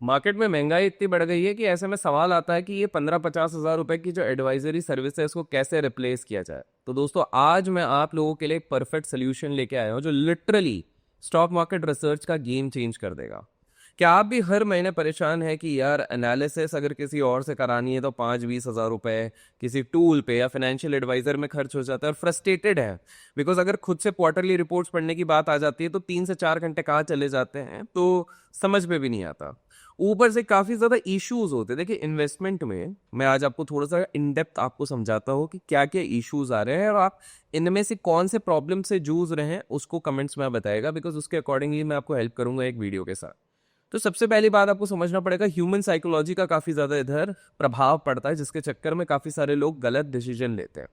Market में महंगाई इतनी बढ़ गई है कि ऐसे में सवाल आता है कि ये 15-50 हज़ार रुपए की जो एडवाइजरी सर्विस है इसको कैसे रिप्लेस किया जाए। तो दोस्तों आज मैं आप लोगों के लिए एक परफेक्ट सोल्यूशन लेके आया हूँ जो लिटरली स्टॉक मार्केट रिसर्च का गेम चेंज कर देगा। क्या आप भी हर महीने परेशान है कि यार एनालिसिस अगर किसी और से करानी है तो 5-20 हज़ार रुपए किसी टूल पे या फाइनेंशियल एडवाइजर में खर्च हो जाता है, और फ्रस्ट्रेटेड है बिकॉज अगर खुद से क्वार्टरली रिपोर्ट्स पढ़ने की बात आ जाती है तो 3 से 4 घंटे कहाँ चले जाते हैं तो समझ में भी नहीं आता। ऊपर से काफी ज्यादा इश्यूज होते हैं। देखिए इन्वेस्टमेंट में मैं आज आपको थोड़ा सा इन डेप्थ आपको समझाता हूँ कि क्या क्या इश्यूज आ रहे हैं और आप इनमें से कौन से प्रॉब्लम से जूझ रहे हैं उसको कमेंट्स में आप बताएगा, बिकॉज उसके अकॉर्डिंगली मैं आपको हेल्प करूंगा एक वीडियो के साथ। तो सबसे पहली बात आपको समझना पड़ेगा, ह्यूमन साइकोलॉजी का काफी ज्यादा इधर प्रभाव पड़ता है जिसके चक्कर में काफी सारे लोग गलत डिसीजन लेते हैं।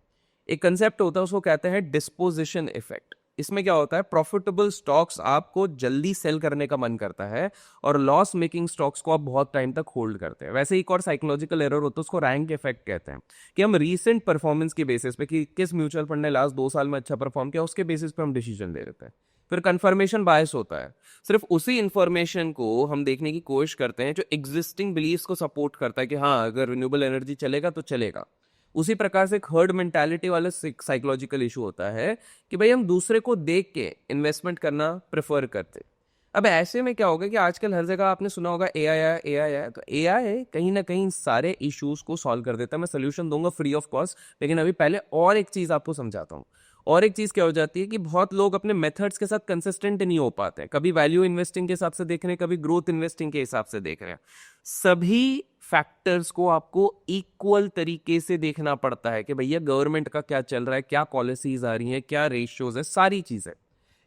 एक कंसेप्ट होता है उसको कहते हैं डिस्पोजिशन इफेक्ट। इसमें क्या होता है, प्रॉफिटेबल स्टॉक्स आपको जल्दी सेल करने का मन करता है और लॉस मेकिंग स्टॉक्स को आप बहुत टाइम तक होल्ड करते हैं। वैसे एक और साइकोलॉजिकल एरर होता है उसको रैंक इफेक्ट कहते हैं, कि हम रीसेंट परफॉर्मेंस के बेसिस पे कि किस म्यूचुअल फंड ने लास्ट 2 साल में अच्छा परफॉर्म किया उसके बेसिस पे हम डिसीजन ले लेते हैं। फिर कंफर्मेशन बायस होता है, सिर्फ उसी इंफॉर्मेशन को हम देखने की कोशिश करते हैं जो एग्जिस्टिंग बिलीफ्स को सपोर्ट करता है कि हाँ अगर रिन्यूएबल एनर्जी चलेगा तो चलेगा। उसी प्रकार से एक हर्ड मेंटालिटी वाला साइकोलॉजिकल इशू होता है कि भाई हम दूसरे को देख के इन्वेस्टमेंट करना प्रेफर करते। अब ऐसे में क्या होगा कि आजकल हर जगह आपने सुना होगा एआई है, एआई है, तो एआई कहीं ना कहीं सारे इश्यूज को सॉल्व कर देता है। मैं सोल्यूशन दूंगा फ्री ऑफ कॉस्ट, लेकिन अभी पहले और एक चीज आपको समझाता हूँ। और एक चीज क्या हो जाती है कि बहुत लोग अपने मेथड्स के साथ कंसिस्टेंट नहीं हो पाते हैं। कभी वैल्यू इन्वेस्टिंग के हिसाब से देख रहे हैं, कभी ग्रोथ इन्वेस्टिंग के हिसाब से देख रहे हैं। सभी फैक्टर्स को आपको इक्वल तरीके से देखना पड़ता है कि भैया गवर्नमेंट का क्या चल रहा है, क्या पॉलिसीज आ रही हैं, क्या रेशियोज है, सारी चीजें।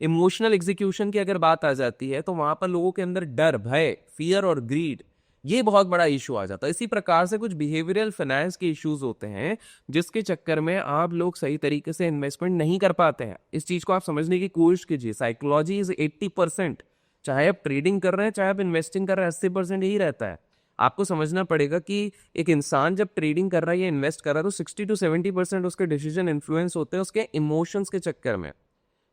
इमोशनल एग्जीक्यूशन की अगर बात आ जाती है तो वहां पर लोगों के अंदर डर, भय, फियर और ग्रीड, ये बहुत बड़ा इशू आ जाता है। इसी प्रकार से कुछ बिहेवियरल फाइनेंस के इश्यूज होते हैं जिसके चक्कर में आप लोग सही तरीके से इन्वेस्टमेंट नहीं कर पाते हैं। इस चीज को आप समझने की कोशिश कीजिए। Psychology is 80%। चाहे आप ट्रेडिंग कर रहे हैं चाहे आप इन्वेस्टिंग कर रहे हैं, 80% यही रहता है। आपको समझना पड़ेगा कि एक इंसान जब ट्रेडिंग कर रहा है या इन्वेस्ट कर रहा है तो 60-70% उसके डिसीजन इन्फ्लुएंस होते हैं उसके इमोशंस के चक्कर में।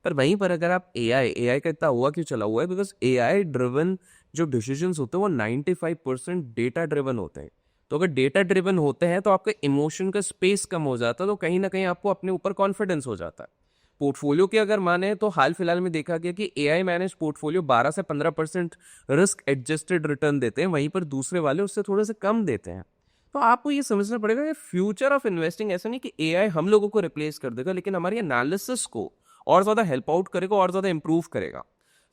पर वहीं पर अगर आप एआई का इतना हुआ क्यों चला हुआ है, बिकॉज एआई ड्रिवन जो डिसीजंस होते हैं वो 95% डेटा ड्रिवन होते हैं। तो अगर डेटा ड्रिवन होते हैं तो आपका इमोशन का स्पेस कम हो जाता है, तो कहीं ना कहीं आपको अपने ऊपर कॉन्फिडेंस हो जाता है। पोर्टफोलियो की अगर माने तो हाल फिलहाल में देखा गया कि एआई मैनेज पोर्टफोलियो 12 से 15% रिस्क एडजस्टेड रिटर्न देते हैं, वहीं पर दूसरे वाले उससे थोड़े से कम देते हैं। तो आपको ये समझना पड़ेगा कि फ्यूचर ऑफ इन्वेस्टिंग ऐसा नहीं कि एआई हम लोगों को रिप्लेस कर देगा, लेकिन हमारी एनालिसिस को और ज्यादा हेल्प आउट करेगा और ज्यादा इंप्रूव करेगा।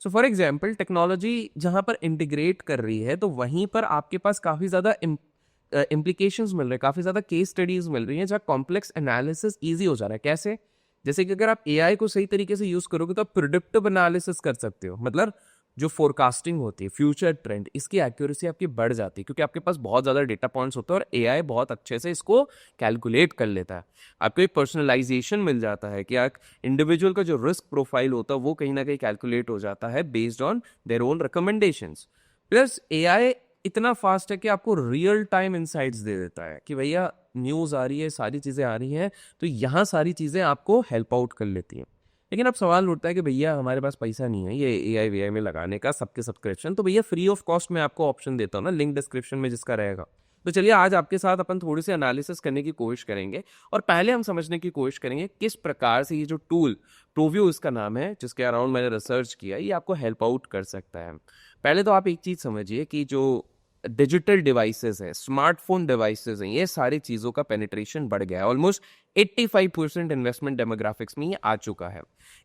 सो फॉर एग्जाम्पल टेक्नोलॉजी जहां पर इंटीग्रेट कर रही है तो वहीं पर आपके पास काफी ज्यादा इम्प्लीकेशंस मिल रहे हैं, काफी ज्यादा केस स्टडीज मिल रही हैं जहाँ कॉम्प्लेक्स एनालिसिस ईजी हो जा रहा है। कैसे? जैसे कि अगर आप एआई को सही तरीके से यूज करोगे तो आप प्रिडिक्टिव एनालिसिस कर सकते हो। मतलब जो फोरकास्टिंग होती है, फ्यूचर ट्रेंड, इसकी एक्यूरेसी आपकी बढ़ जाती है क्योंकि आपके पास बहुत ज्यादा डेटा पॉइंट्स होते हैं और एआई बहुत अच्छे से इसको कैलकुलेट कर लेता है। आपको एक पर्सनलाइजेशन मिल जाता है कि एक इंडिविजुअल का जो रिस्क प्रोफाइल होता है वो कहीं ना कहीं कैलकुलेट हो जाता है based on their own recommendations. Plus AI इतना फास्ट है कि आपको रियल टाइम इंसाइट्स दे देता है कि भैया न्यूज आ रही है, सारी चीजें आ रही हैं, तो यहाँ सारी चीजें आपको हेल्प आउट कर लेती हैं। लेकिन अब सवाल उठता है कि भैया हमारे पास पैसा नहीं है ये एआई वीआई में लगाने का सबके सब्सक्रिप्शन, तो भैया फ्री ऑफ कॉस्ट में आपको ऑप्शन देता हूँ ना, लिंक डिस्क्रिप्शन में जिसका रहेगा। तो चलिए आज आपके साथ अपन थोड़ी सी एनालिसिस करने की कोशिश करेंगे और पहले हम समझने की कोशिश करेंगे किस प्रकार से ये जो टूल, प्रोव्यू इसका नाम है, जिसके अराउंड मैंने रिसर्च किया, ये आपको हेल्प आउट कर सकता है। पहले तो आप एक चीज समझिए कि जो डिजिटल डिवाइसेस है, स्मार्टफोन डिवाइसेस हैं, ये सारी चीजों का पेनिट्रेशन बढ़ गया है। ऑलमोस्ट 85% इन्वेस्टमेंट डेमोग्राफिक्स में ये आ चुका है।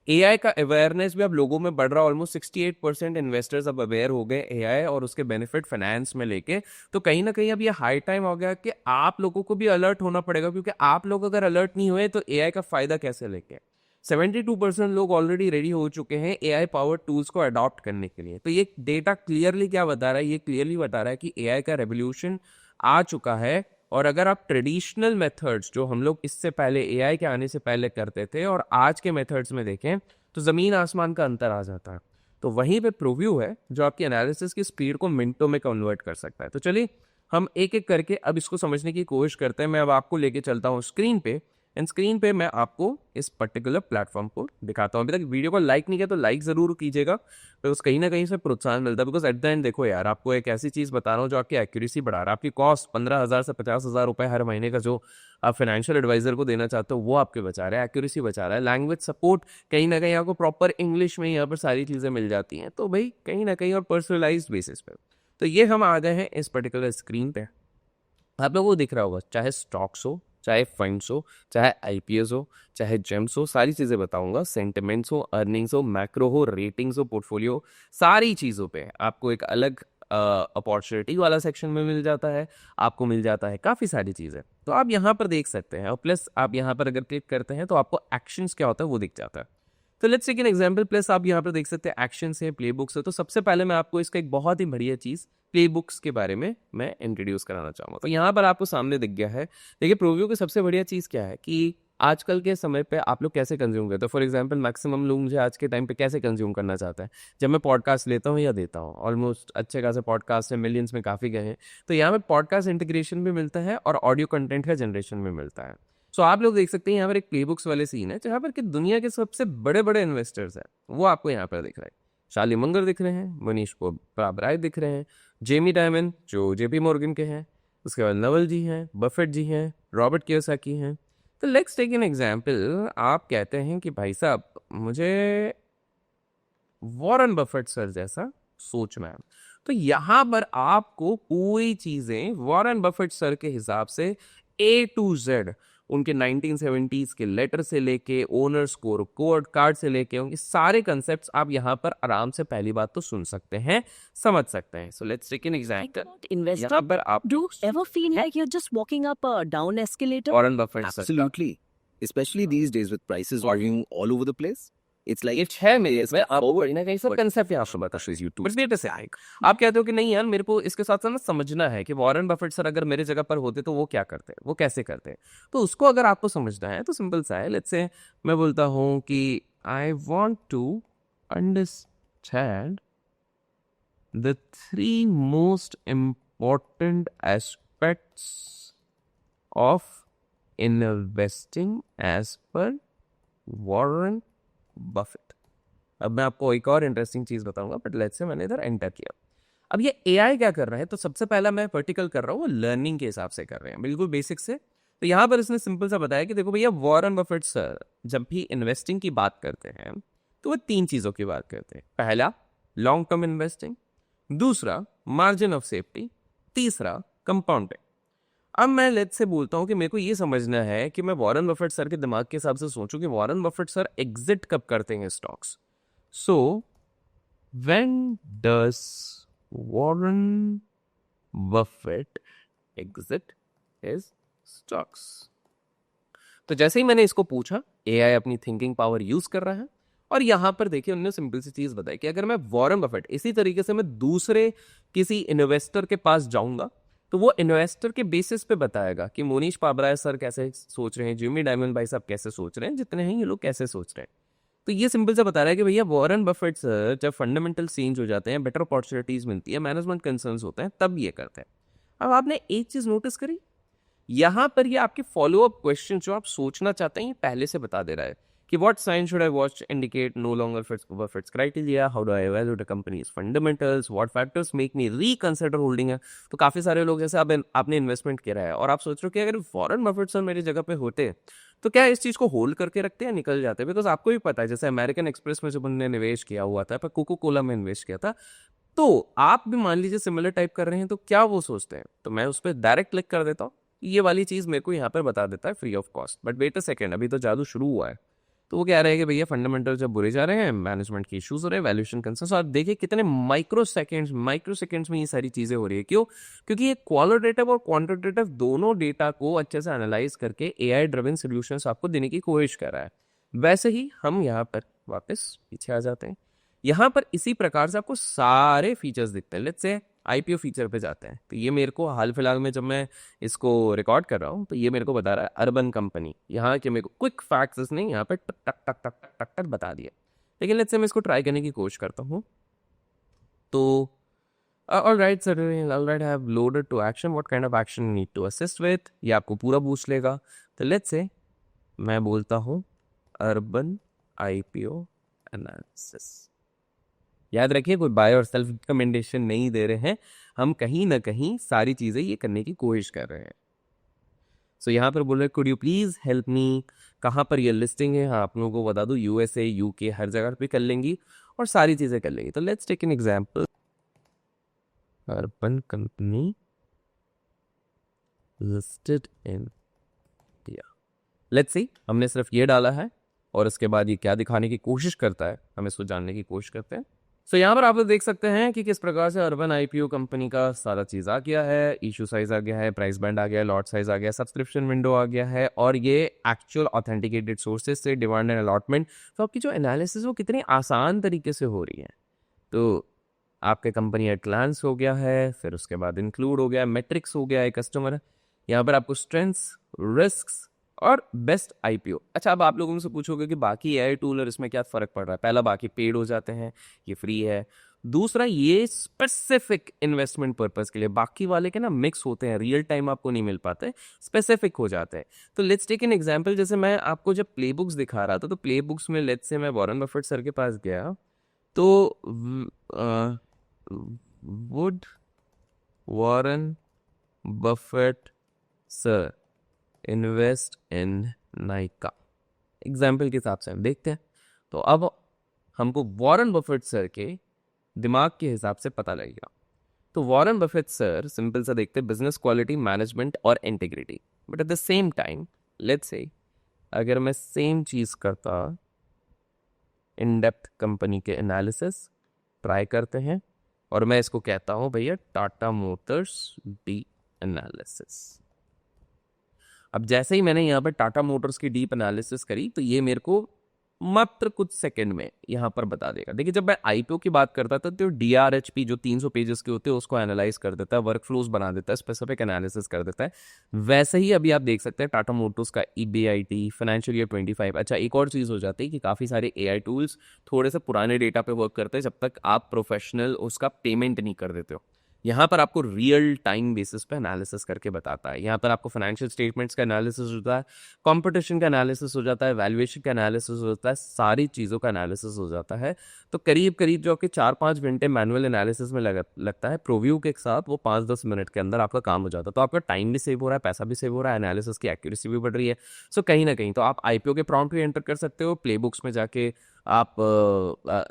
एआई का अवेयरनेस भी अब लोगों में बढ़ रहा है। ऑलमोस्ट 68% इन्वेस्टर्स अब अवेयर हो गए एआई और उसके बेनिफिट फाइनेंस में लेके। तो कहीं ना कहीं अब ये हाई टाइम हो गया कि आप लोगों को भी अलर्ट होना पड़ेगा, क्योंकि आप लोग अगर अलर्ट नहीं हुए तो एआई का फायदा कैसे लेंगे। 72% लोग ऑलरेडी रेडी हो चुके हैं एआई पावर टूल्स को अडॉप्ट करने के लिए। तो ये डेटा क्लियरली क्या बता रहा है, ये क्लियरली बता रहा है कि एआई का रेवोल्यूशन आ चुका है। और अगर आप ट्रेडिशनल मेथड्स जो हम लोग इससे पहले एआई के आने से पहले करते थे और आज के मेथड्स में देखें तो जमीन आसमान का अंतर आ जाता है। तो वहीं पे प्रोव्यू है जो आपकी एनालिसिस की स्पीड को मिनटों में कन्वर्ट कर सकता है। तो चलिए हम एक एक करके अब इसको समझने की कोशिश करते हैं। मैं अब आपको लेके चलता हूँ स्क्रीन पे एंड स्क्रीन पे मैं आपको इस पर्टिकुलर प्लेटफॉर्म को दिखाता हूँ। अभी तक वीडियो को लाइक नहीं किया तो लाइक ज़रूर कीजिएगा, बिकॉज कहीं ना कहीं से प्रोत्साहन मिलता है। बिकॉज एट द एंड देखो यार, आपको एक ऐसी चीज़ बता रहा हूँ जो आपकी एक्यूरेसी बढ़ा रहा है। आपकी कॉस्ट 15,000 से 50,000 रुपये हर महीने का जो आप फाइनेंशियल एडवाइजर को देना चाहते हो वो आपके बचा रहा है, एक्यूरेसी बचा रहा है, लैंग्वेज सपोर्ट कहीं ना कहीं आपको प्रॉपर इंग्लिश में यहाँ पर सारी चीज़ें मिल जाती हैं। तो भाई कहीं ना कहीं और पर्सनलाइज्ड बेसिस पे। तो ये हम आ गए हैं इस पर्टिकुलर स्क्रीन पे। आप लोगों को दिख रहा होगा, चाहे स्टॉक्स हो, चाहे फंड्स हो, चाहे आईपीएस हो, चाहे जेम्स हो, सारी चीज़ें बताऊंगा। सेंटिमेंट्स हो, अर्निंग्स हो, मैक्रो हो, रेटिंग्स हो, पोर्टफोलियो, सारी चीज़ों पे आपको एक अलग अपॉर्चुनिटी वाला सेक्शन में मिल जाता है। आपको मिल जाता है काफ़ी सारी चीज़ें, तो आप यहाँ पर देख सकते हैं। और प्लस आप यहाँ पर अगर क्लिक करते हैं तो आपको एक्शंस क्या होता है वो दिख जाता है। तो let's take an example. Plus आप यहाँ पर देख सकते हैं एक्शंस है, प्ले बुक्स है। तो सबसे पहले मैं आपको इसका एक बहुत ही बढ़िया चीज़ प्ले बुक्स के बारे में मैं इंट्रोड्यूस कराना चाहूँगा। तो यहाँ पर आपको सामने दिख गया है। देखिए प्रोव्यू की सबसे बढ़िया चीज़ क्या है कि आजकल के समय पे आप लोग कैसे कंज्यूम करते हो। फॉर एग्जांपल मैक्सिमम लोग मुझे आज के टाइम पे कैसे कंज्यूम करना चाहते हैं, जब मैं पॉडकास्ट लेता हूँ या देता हूँ। ऑलमोस्ट अच्छे खासे पॉडकास्ट है, मिलियंस में काफ़ी गए हैं। तो यहाँ पे पॉडकास्ट इंटीग्रेशन भी मिलता है और ऑडियो कंटेंट का जनरेशन भी मिलता है। सो आप लोग देख सकते हैं यहाँ पर एक प्ले बुक्स वाले सीन है, जहाँ पर कि दुनिया के सबसे बड़े बड़े इन्वेस्टर्स हैं वो आपको यहाँ पर दिख रहा है। शाली मंगर दिख रहे हैं, मनीष पाबराय दिख रहे हैं, जेमी डायमंड जो जेपी मॉर्गन के हैं, उसके बाद नवल जी हैं, बफेट जी हैं, रॉबर्ट कियोसाकी हैं। तो लेट्स टेक एन एग्जांपल। आप कहते हैं कि भाई साहब मुझे वॉरेन बफेट सर जैसा सोचना है, तो यहाँ पर आपको पूरी चीज़ें वॉरेन बफेट सर के हिसाब से A to Z, उनके 1970s के लेटर से लेके ओनर स्कोर कोड कार्ड से लेके उनके सारे कंसेप्ट्स आप यहाँ पर आराम से पहली बात तो सुन सकते हैं, समझ सकते हैं। So let's take an example. Investor, यहाँ पर आप do you ever feel like you're just walking up a down escalator? Warren Buffett sir Absolutely. Especially these days with prices varying all over the place. It's like ये 6 मेरे इसमें आप over ना कहीं सब कंसेप्ट यहाँ पर बता pushes you to but wait से आप कहते हो कि नहीं यार मेरे को इसके साथ साथ ना समझना है कि वॉरेन बफेट सर अगर मेरे जगह पर होते तो वो क्या करते हैं, वो कैसे करते हैं। तो उसको अगर आपको समझना है तो सिंपल सा है। लेट्स से मैं बोलता हूँ कि I want to understand the 3 most important aspects of investing as per Warren Buffett. अब मैं आपको एक और इंटरेस्टिंग चीज बताऊंगा, बट लेट्स से मैंने इधर एंटर किया। अब ये एआई क्या कर रहा है, तो सबसे पहला मैं वर्टिकल कर रहा हूँ, वो लर्निंग के हिसाब से कर रहे हैं, बिल्कुल बेसिक से। तो यहाँ पर इसने सिंपल सा बताया कि देखो भैया वॉरेन बफेट सर जब भी इन्वेस्टिंग की बात करते हैं तो वो 3 चीजों की बात करते हैं। पहला लॉन्ग टर्म इन्वेस्टिंग, दूसरा मार्जिन ऑफ सेफ्टी, तीसरा कंपाउंडिंग। अब मैं लेट्स से बोलता हूँ कि मेरे को ये समझना है कि मैं वॉरेन बफेट सर के दिमाग के हिसाब से सोचूं कि वॉरेन बफेट सर एग्जिट कब करते हैं stocks. So when does Warren Buffett exit his stocks. तो जैसे ही मैंने इसको पूछा, एआई अपनी थिंकिंग पावर यूज कर रहा है और यहां पर देखिए उन्होंने सिंपल सी चीज बताई कि अगर मैं वॉरेन बफेट इसी तरीके से मैं दूसरे किसी इन्वेस्टर के पास जाऊंगा तो वो इन्वेस्टर के बेसिस पे बताएगा कि मोनीश पाबराय सर कैसे सोच रहे हैं, जिमी डायमंड भाई साहब कैसे सोच रहे हैं, जितने हैं ये लोग कैसे सोच रहे हैं। तो ये सिंपल सा बता रहा है कि भैया वॉरेन बफेट सर जब फंडामेंटल चेंज हो जाते हैं, बेटर अपॉर्चुनिटीज मिलती है, मैनेजमेंट कंसर्न्स होते हैं, तब ये करते हैं। अब आपने एक चीज नोटिस करी, यहां पर ये आपके फॉलोअप क्वेश्चन जो आप सोचना चाहते हैं ये पहले से बता दे रहा है कि what signs should I watch indicate no longer fits criteria, how do I evaluate a company's fundamentals, what factors make me reconsider holding है। तो काफी सारे लोग जैसे आपने इन्वेस्टमेंट किया है और आप सोच रहे हो कि अगर वॉरेन बफेट सर मेरी जगह पे होते तो क्या इस चीज को होल्ड करके रखते हैं, निकल जाते हैं। बिकॉज आपको भी पता है जैसे अमेरिकन एक्सप्रेस में जब उन्होंने निवेश किया हुआ था, पर कोको कोला में इन्वेस्ट किया था, तो आप भी मान लीजिए सिमिलर टाइप कर रहे हैं तो क्या वो सोचते हैं। तो मैं उस पर डायरेक्ट क्लिक कर देता हूँ, ये वाली चीज मेरे को यहाँ पर बता देता है free of cost. But wait a second, अभी तो जादू शुरू हुआ है। तो वो कह रहे हैं कि भैया फंडामेंटल जब बुरे जा रहे हैं, मैनेजमेंट के इश्यूज हो रहे हैं, वैल्यूएशन कंसर्न्स। और देखिए कितने माइक्रो सेकंड्स में ये सारी चीजें हो रही है। क्यों? क्योंकि ये क्वालिटेटिव और क्वांटिटेटिव दोनों डेटा को अच्छे से एनालाइज करके एआई ड्रिवन सॉल्यूशंस आपको देने की कोशिश कर रहा है। वैसे ही हम यहाँ पर वापस पीछे आ जाते हैं। यहाँ पर इसी प्रकार से आपको सारे फीचर्स दिखते हैं। लेट्स से आईपीओ फीचर पे जाते हैं, तो ये मेरे को हाल फिलहाल में जब मैं इसको रिकॉर्ड कर रहा हूँ तो ये मेरे को बता रहा है अर्बन कंपनी। यहाँ के मेरे को क्विक फैक्ट्स इसने यहाँ पे टक टक टक टक टक टक टक बता दिया। लेकिन लेट्स से मैं इसको ट्राई करने की कोशिश करता हूँ। तो alright sir, alright I have loaded to action, what kind of action need to assist with, ये आपको पूरा पूछ लेगा। तो लेट्स से मैं बोलता हूँ अर्बन आईपीओ एनालिसिस। याद रखिए, कोई बाय और सेल्फ रिकमेंडेशन नहीं दे रहे हैं, हम कहीं ना कहीं सारी चीजें ये करने की कोशिश कर रहे हैं। सो यहाँ पर बोल रहे could you please help me, कहाँ पर ये लिस्टिंग है, हाँ आप लोगों को बता दूं यूएसए यूके हर जगह पे कर लेंगी और सारी चीजें कर लेंगी। तो let's take an example, Urban Company listed in India. Let's see, हमने सिर्फ ये डाला है और इसके बाद ये क्या दिखाने की कोशिश करता है, हम इसको जानने की कोशिश करते हैं। सो यहाँ पर आप लोग देख सकते हैं कि किस प्रकार से अर्बन आईपीओ कंपनी का सारा चीज़ आ गया है, इशू साइज आ गया है, प्राइस बैंड आ गया है, लॉट साइज आ गया है, सब्सक्रिप्शन विंडो आ गया है, और ये एक्चुअल ऑथेंटिकेटेड सोर्सेज से डिमांड एंड अलॉटमेंट। तो आपकी जो एनालिसिस वो कितनी आसान तरीके से हो रही है। तो आपके कंपनी एट ग्लांस हो गया है, फिर उसके बाद इंक्लूड हो गया, मैट्रिक्स हो गया है, कस्टमर। यहाँ पर आपको स्ट्रेंथ्स, रिस्क्स और बेस्ट आईपीओ। अच्छा, अब आप लोगों से पूछोगे कि बाकी एआई टूल और इसमें क्या फर्क पड़ रहा है। पहला, बाकी पेड हो जाते हैं, ये फ्री है। दूसरा, ये स्पेसिफिक इन्वेस्टमेंट पर्पस के लिए, बाकी वाले के ना मिक्स होते हैं, रियल टाइम आपको नहीं मिल पाते, स्पेसिफिक हो जाते हैं। तो लेट्स टेक एन एग्जांपल, जैसे मैं आपको जब प्ले बुक्स दिखा रहा था, तो प्ले बुक्स में लेट्स से मैं वॉरेन बफेट सर के पास गया, तो would Warren Buffett sir invest in Nykaa, example के हिसाब से हम देखते हैं। तो अब हमको वॉरेन बफेट सर के दिमाग के हिसाब से पता लगेगा। तो वॉरेन बफेट सर सिंपल सा देखते हैं, बिजनेस क्वालिटी, मैनेजमेंट और integrity. But at the same time let's say अगर मैं सेम चीज करता, इन डेप्थ कंपनी के एनालिसिस ट्राई करते हैं, और मैं इसको कहता हूं भैया टाटा मोटर्स डी एनालिसिस। अब जैसे ही मैंने यहाँ पर टाटा मोटर्स की डीप एनालिसिस करी, तो ये मेरे को मात्र कुछ सेकंड में यहाँ पर बता देगा। देखिए, जब मैं आईपीओ की बात करता था तो डीआरएचपी जो 300 पेजेस के होते हैं उसको एनालाइज कर देता है, वर्क फ्लोज बना देता है, स्पेसिफिक एनालिसिस कर देता है। वैसे ही अभी आप देख सकते हैं टाटा मोटर्स का ईबीआईटी फाइनेंशियल ईयर 25। अच्छा, एक और चीज़ हो जाती है कि काफ़ी सारे एआई टूल्स थोड़े से पुराने डेटा पे वर्क करते हैं जब तक आप प्रोफेशनल उसका पेमेंट नहीं कर देते हो। यहाँ पर आपको रियल टाइम बेसिस पे एनालिसिस करके बताता है। यहाँ पर आपको फाइनेंशियल स्टेटमेंट्स का एनालिसिस होता है, कंपटीशन का एनालिसिस हो जाता है, वैल्यूएशन का एनालिसिस होता है, सारी चीज़ों का एनालिसिस हो जाता है। तो करीब करीब जो कि 4-5 घंटे मैनुअल एनालिसिस में लगता है, प्रोव्यू के साथ वो 5-10 मिनट के अंदर आपका काम हो जाता है। तो आपका टाइम भी सेव हो रहा है, पैसा भी सेव हो रहा है, एनालिसिस की एक्यूरेसी भी बढ़ रही है। सो कहीं ना कहीं तो आप आईपीओ के प्रॉम्प्ट भी एंटर कर सकते हो, प्ले बुक्स में जाके आप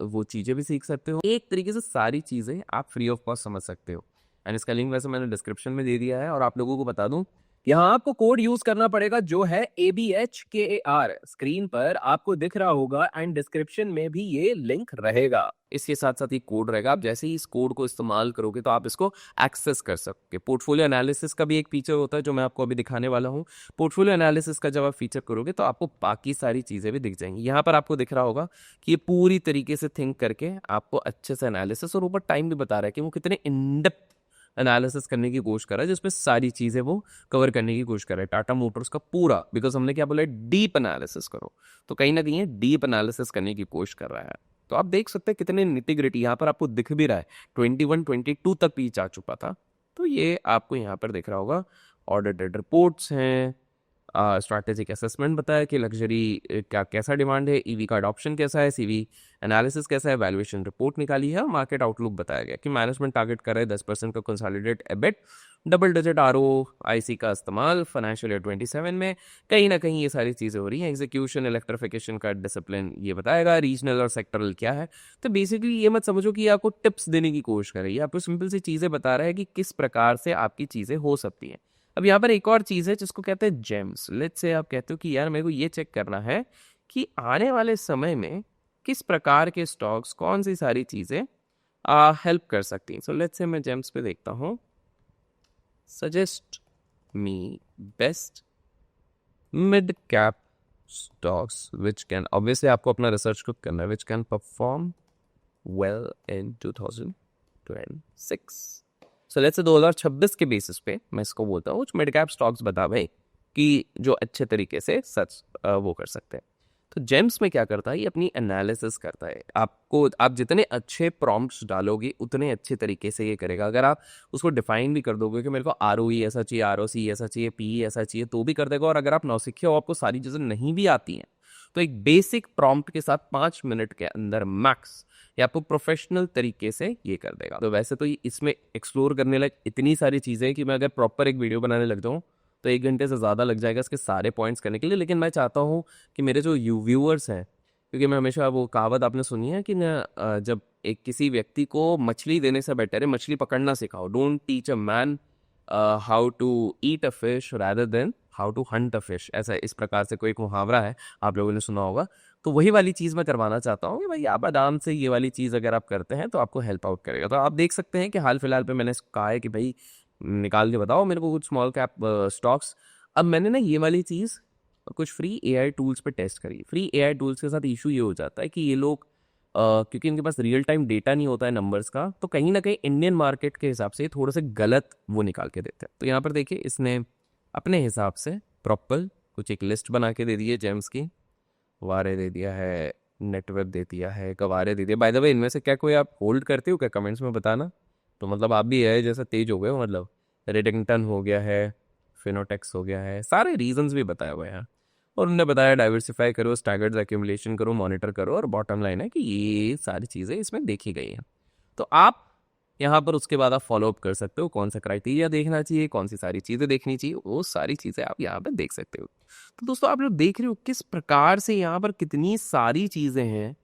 वो चीज़ें भी सीख सकते हो। एक तरीके से सारी चीज़ें आप फ्री ऑफ कॉस्ट समझ सकते हो। एंड इसका लिंक वैसे मैंने डिस्क्रिप्शन में दे दिया है। और आप लोगों को बता दूं, यहाँ आपको कोड यूज करना पड़ेगा जो है ABHKAR। स्क्रीन पर आपको दिख रहा होगा एंड डिस्क्रिप्शन में भी ये लिंक रहेगा। इसके साथ साथ ये कोड रहेगा, आप जैसे ही इस कोड को इस्तेमाल करोगे तो आप इसको एक्सेस कर सकते। पोर्टफोलियो एनालिसिस का भी एक फीचर होता है जो मैं आपको अभी दिखाने वाला हूँ। पोर्टफोलियो एनालिसिस का जब आप फीचर करोगे तो आपको बाकी सारी चीजें भी दिख जाएंगी। यहाँ पर आपको दिख रहा होगा कि ये पूरी तरीके से थिंक करके आपको अच्छे से एनालिसिस, और ऊपर टाइम भी बता रहा है कि वो कितने इन डेप्थ एनालिसिस करने की कोशिश कर रहा है, जिसमें सारी चीजें वो कवर करने की कोशिश कर रहा है। टाटा मोटर्स का पूरा, बिकॉज हमने क्या बोला है, डीप एनालिसिस करो, तो कहीं ना कहीं डीप एनालिसिस करने की कोशिश कर रहा है। तो आप देख सकते हैं कितने निटिग्रिटी यहाँ पर आपको दिख भी रहा है। 21-22 तक भी जा चुका था, तो ये आपको यहाँ पर दिख रहा होगा। ऑडिटेड रिपोर्ट्स हैं, स्ट्रैटेजिक असेसमेंट बताया कि लग्जरी क्या कैसा डिमांड है, ईवी का अडॉप्शन कैसा है, सीवी एनालिसिस कैसा है, वैल्यूएशन रिपोर्ट निकाली है, और मार्केट आउटलुक बताया गया कि मैनेजमेंट टारगेट कर रहा है 10% का consolidate EBIT, double digit ROIC का इस्तेमाल फाइनेंशियल ईयर 27 में। कहीं ना कहीं ये सारी चीज़ें हो रही हैं। एग्जीक्यूशन, इलेक्ट्रिफिकेशन का डिसिप्लिन ये बताएगा, रीजनल और सेक्टरल क्या है। तो बेसिकली ये मत समझो कि ये आपको टिप्स देने की कोशिश कर रही है, आपको सिंपल सी चीज़ें बता रहा है कि किस प्रकार से आपकी चीज़ें हो सकती हैं। अब यहाँ पर एक और चीज़ है जिसको कहते हैं जेम्स। लेट्स से आप कहते हो कि यार मेरे को ये चेक करना है कि आने वाले समय में किस प्रकार के स्टॉक्स, कौन सी सारी चीज़ें हेल्प कर सकती हैं। सो लेट्स से मैं जेम्स पे देखता हूँ, suggest me best mid cap stocks which can, obviously आपको अपना रिसर्च खुद करना है, which can perform well in 2026। So let's say 2026 के बेसिस पे मैं इसको बोलता हूँ मिड कैप स्टॉक्स बता भाई कि जो अच्छे तरीके से सच वो कर सकते हैं। तो जेम्स में क्या करता है, ये अपनी एनालिसिस करता है। आप जितने अच्छे प्रॉम्प्ट्स डालोगे उतने अच्छे तरीके से ये करेगा। अगर आप उसको डिफाइन भी कर दोगे कि मेरे को ROE ऐसा चाहिए, ROC ऐसा चाहिए, PE ऐसा चाहिए, तो भी कर देगा। और अगर आप नौसिखिए हो, आपको सारी चीज़ें नहीं भी आती हैं, तो एक बेसिक प्रॉम्प्ट के साथ 5 मिनट के अंदर मैक्स ये आपको प्रोफेशनल तरीके से ये कर देगा। तो वैसे तो इसमें एक्सप्लोर करने लायक इतनी सारी चीज़ें हैं कि मैं अगर प्रॉपर एक वीडियो बनाने लग जाऊँ तो 1 घंटे से ज़्यादा लग जाएगा इसके सारे पॉइंट्स करने के लिए। लेकिन मैं चाहता हूँ कि मेरे जो व्यूअर्स हैं, क्योंकि मैं हमेशा वो कहावत आपने सुनी है कि जब एक किसी व्यक्ति को मछली देने से बेटर है मछली पकड़ना सिखाओ। Don't teach a man how to eat a fish rather than how to hunt a fish, ऐसा इस प्रकार से कोई एक मुहावरा है, आप लोगों ने सुना होगा। तो वही वाली चीज़ मैं करवाना चाहता हूँ कि भाई आप आराम से ये वाली चीज़ अगर आप करते हैं तो आपको हेल्प आउट करेगा। तो आप देख सकते हैं कि हाल फिलहाल पे मैंने कहा है कि भाई निकाल के बताओ मेरे को कुछ स्मॉल कैप स्टॉक्स। अब मैंने ना ये वाली चीज़ कुछ फ्री AI टूल्स पे टेस्ट करी। फ्री AI टूल्स के साथ इशू ये हो जाता है कि ये लोग क्योंकि इनके पास रियल टाइम डेटा नहीं होता है नंबर्स का, तो कहीं ना कहीं इंडियन मार्केट के हिसाब से थोड़े से गलत वो निकाल के देते हैं। तो यहाँ पर देखिए इसने अपने हिसाब से प्रॉपर कुछ एक लिस्ट बना के दे दी है जेम्स की। वारे दे दिया है, नेटवर्क दे दिया है, गवारे दे दिया। बाय द वे इनमें से क्या कोई आप होल्ड करते हो क्या, कमेंट्स में बताना। तो मतलब आप भी है जैसा तेज हो गए हो, मतलब रेडिंगटन हो गया है, फिनोटेक्स हो गया है, सारे रीजंस भी बताए हुए हैं। और उन्होंने बताया डाइवर्सिफाई करो, स्टैगर्ड एक्यूमुलेशन करो, मॉनिटर करो, और बॉटम लाइन है कि ये सारी चीज़ें इसमें देखी गई हैं। तो आप यहाँ पर उसके बाद आप फॉलो अप कर सकते हो, कौन सा क्राइटेरिया देखना चाहिए, कौन सी सारी चीज़ें देखनी चाहिए, वो सारी चीज़ें आप यहाँ पर देख सकते हो। तो दोस्तों आप लोग देख रहे हो किस प्रकार से यहाँ पर कितनी सारी चीज़ें हैं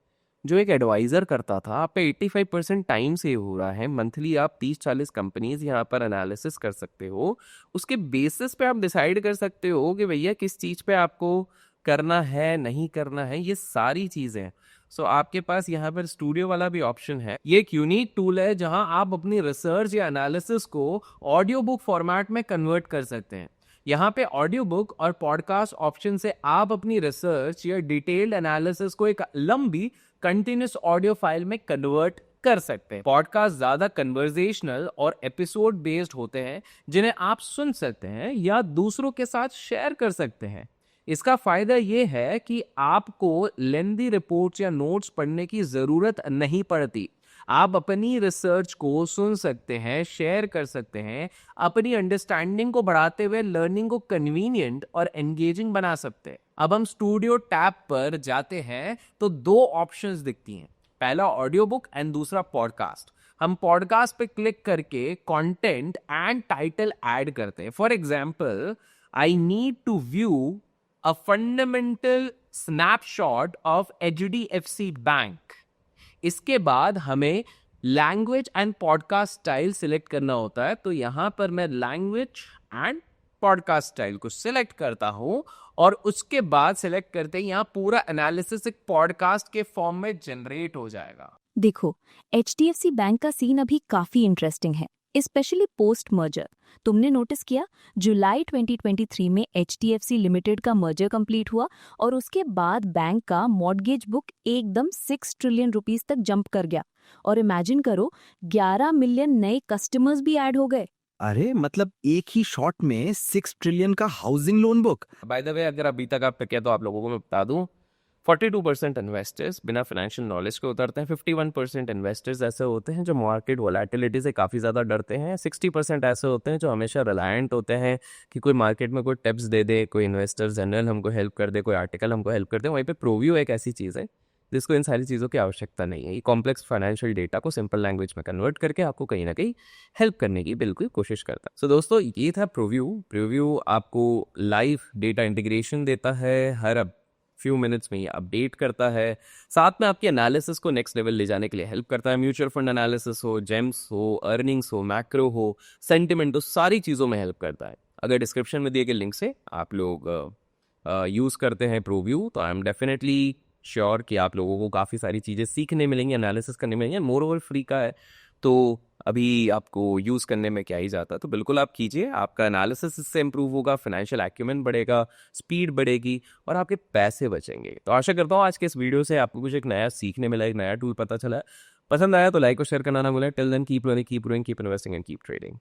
जो एक एडवाइज़र करता था। आप पे 85% टाइम सेव हो रहा है। मंथली आप 30-40 कंपनीज यहाँ पर एनालिसिस कर सकते हो। उसके बेसिस पे आप डिसाइड कर सकते हो कि भैया किस चीज़ पे आपको करना है, नहीं करना है, ये सारी चीज़ें। सो आपके पास यहाँ पर स्टूडियो वाला भी ऑप्शन है। ये एक यूनिक टूल है जहाँ आप अपनी रिसर्च या एनालिसिस को ऑडियो बुक फॉर्मेट में कन्वर्ट कर सकते हैं। यहाँ पे ऑडियो बुक और पॉडकास्ट ऑप्शन से आप अपनी रिसर्च या डिटेल्ड एनालिसिस को एक लंबी कंटिन्यूस ऑडियो फाइल में कन्वर्ट कर सकते हैं। पॉडकास्ट ज्यादा कन्वर्सेशनल और एपिसोड बेस्ड होते हैं जिन्हें आप सुन सकते हैं या दूसरों के साथ शेयर कर सकते हैं। इसका फायदा यह है कि आपको लेंदी रिपोर्ट्स या नोट्स पढ़ने की जरूरत नहीं पड़ती। आप अपनी रिसर्च को सुन सकते हैं, शेयर कर सकते हैं, अपनी अंडरस्टैंडिंग को बढ़ाते हुए लर्निंग को कन्वीनियंट और एंगेजिंग बना सकते हैं। अब हम स्टूडियो टैब पर जाते हैं तो 2 ऑप्शंस दिखती हैं, पहला ऑडियो बुक एंड दूसरा पॉडकास्ट। हम पॉडकास्ट पे क्लिक करके कंटेंट एंड टाइटल ऐड करते हैं। For example, I need to view a fundamental snapshot of HDFC bank. इसके बाद हमें language and podcast style select करना होता है। तो यहां पर मैं लैंग्वेज एंड पॉडकास्ट स्टाइल को सिलेक्ट करता हूं और उसके बाद सिलेक्ट करते ही यहां पूरा एनालिसिस एक पॉडकास्ट के फॉर्म में जनरेट हो जाएगा। देखो, HDFC बैंक का सीन अभी काफी इंटरेस्टिंग है, स्पेशली पोस्ट मर्जर। तुमने नोटिस किया, जुलाई 2023 में HDFC लिमिटेड का मर्जर कंप्लीट हुआ और उसके बाद बैंक का मॉर्गेज बुक एकदम 6 ट्रिलियन रुपीस तक जंप कर गया। और इमेजिन करो, 11 मिलियन नए कस्टमर्स भी ऐड हो गए। अरे मतलब एक ही शॉट में 6 ट्रिलियन का housing loan book. By the way अगर अभी तक आप क्या, तो आप लोगों को मैं बता दूं, 42% इन्वेस्टर्स बिना फाइनेंशियल नॉलेज के उतरते हैं। 51% इन्वेस्टर्स ऐसे होते हैं जो मार्केट वोलेटिलिटी से काफ़ी ज़्यादा डरते हैं। 60% ऐसे होते हैं जो हमेशा रिलायंट होते हैं कि कोई मार्केट में कोई टिप्स दे दे, कोई इन्वेस्टर जनरल हमको हेल्प कर दे, कोई आर्टिकल हमको हेल्प कर दे। वहीं पे प्रोव्यू एक ऐसी चीज़ है जिसको इन सारी चीज़ों की आवश्यकता नहीं है। ये कॉम्प्लेक्स फाइनेंशियल डेटा को सिंपल लैंग्वेज में कन्वर्ट करके आपको कहीं ना कहीं हेल्प करने की बिल्कुल कोशिश करता है। सो दोस्तों ये था प्रोव्यू आपको लाइव डेटा इंटीग्रेशन देता है, हर फ्यू मिनट्स में ये अपडेट करता है, साथ में आपकी एनालिसिस को नेक्स्ट लेवल ले जाने के लिए हेल्प करता है। म्यूचुअल फंड एनालिसिस हो, जेम्स हो, अर्निंग्स हो, मैक्रो हो, सेंटिमेंट हो, सारी चीज़ों में हेल्प करता है। अगर डिस्क्रिप्शन में दिए गए लिंक से आप लोग यूज़ करते हैं प्रोव्यू, तो आई एम डेफिनेटली श्योर कि आप लोगों को काफ़ी सारी चीज़ें सीखने मिलेंगी, एनालिसिस करने मिलेंगे। मोर ओवर फ्री का है तो अभी आपको यूज़ करने में क्या ही जाता है, तो बिल्कुल आप कीजिए। आपका एनालिसिस इससे इंप्रूव होगा, फाइनेंशियल एक्यूमेंट बढ़ेगा, स्पीड बढ़ेगी और आपके पैसे बचेंगे। तो आशा करता हूँ आज के इस वीडियो से आपको कुछ एक नया सीखने मिला, एक नया टूल पता चला। पसंद आया तो लाइक और शेयर करना ना भूलें। Till then keep learning, keep growing, keep investing and keep trading.